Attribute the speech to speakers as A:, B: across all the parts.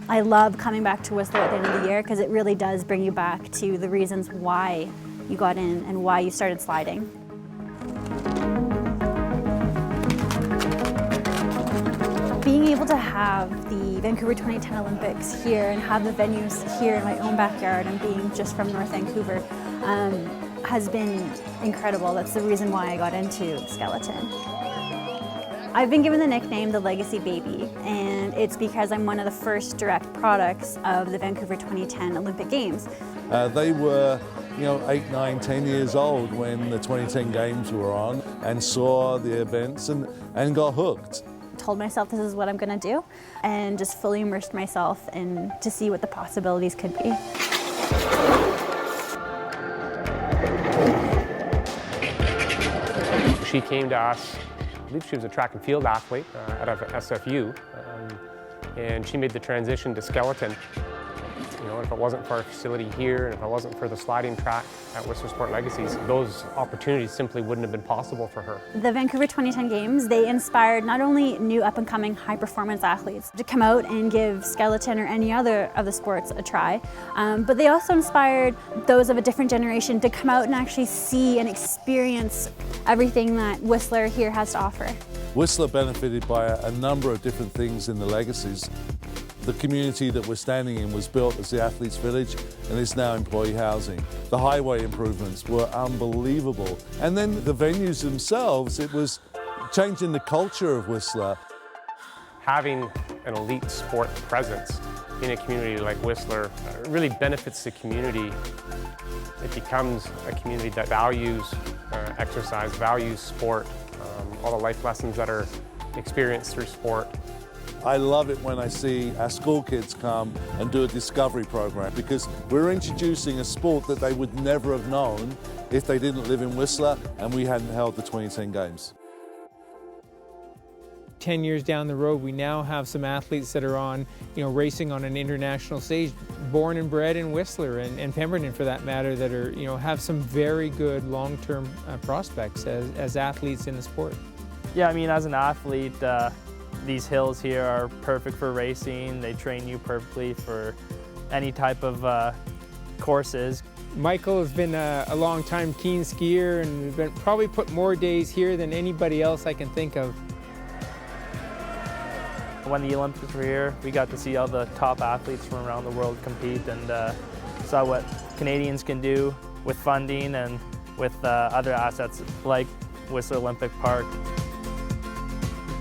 A: I love coming back to Whistler at the end of the year because it really does bring you back to the reasons why you got in and why you started sliding. Being able to have the Vancouver 2010 Olympics here and have the venues here in my own backyard and being just from North Vancouver has been incredible. That's the reason why I got into skeleton. I've been given the nickname the Legacy Baby, and it's because I'm one of the first direct products of the Vancouver 2010 Olympic Games.
B: They were 8, 9, 10 years old when the 2010 Games were on and saw the events and got hooked.
A: Told myself this is what I'm going to do and just fully immersed myself in to see what the possibilities could be.
C: She came to us, I believe she was a track and field athlete out of SFU, and she made the transition to skeleton. If it wasn't for our facility here, and if it wasn't for the sliding track at Whistler Sport Legacies, those opportunities simply wouldn't have been possible for her.
A: The Vancouver 2010 Games, they inspired not only new up-and-coming high-performance athletes to come out and give skeleton or any other of the sports a try, but they also inspired those of a different generation to come out and actually see and experience everything that Whistler here has to offer.
B: Whistler benefited by a number of different things in the Legacies. The community that we're standing in was built as the Athletes Village and is now employee housing. The highway improvements were unbelievable. And then the venues themselves, it was changing the culture of Whistler.
C: Having an elite sport presence in a community like Whistler really benefits the community. It becomes a community that values exercise, values sport, all the life lessons that are experienced through sport.
B: I love it when I see our school kids come and do a discovery program because we're introducing a sport that they would never have known if they didn't live in Whistler and we hadn't held the 2010 Games.
D: 10 years down the road, we now have some athletes that are on, racing on an international stage, born and bred in Whistler and Pemberton for that matter, that are, have some very good long-term prospects as athletes in the sport.
E: Yeah, as an athlete, these hills here are perfect for racing. They train you perfectly for any type of courses.
D: Michael has been a long-time keen skier and has probably put more days here than anybody else I can think of.
E: When the Olympics were here, we got to see all the top athletes from around the world compete and saw what Canadians can do with funding and with other assets like Whistler Olympic Park.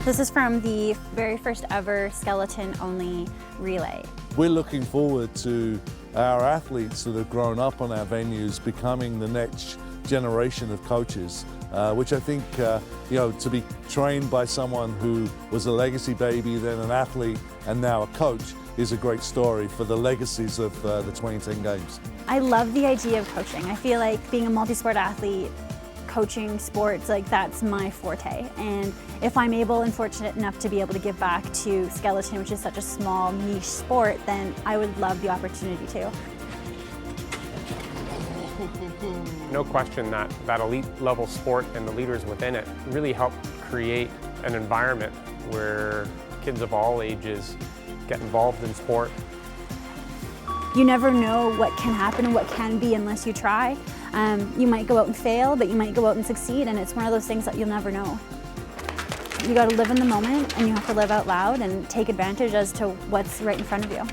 A: This is from the very first ever skeleton-only relay.
B: We're looking forward to our athletes that have grown up on our venues becoming the next generation of coaches, which I think, to be trained by someone who was a legacy baby, then an athlete, and now a coach is a great story for the legacies of the 2010 Games.
A: I love the idea of coaching. I feel like being a multi-sport athlete, coaching sports, that's my forte. And if I'm able and fortunate enough to be able to give back to skeleton, which is such a small niche sport, then I would love the opportunity to.
C: No question that elite level sport and the leaders within it really help create an environment where kids of all ages get involved in sport.
A: You never know what can happen and what can be unless you try. You might go out and fail, but you might go out and succeed, and it's one of those things that you'll never know. You got to live in the moment, and you have to live out loud and take advantage as to what's right in front of you.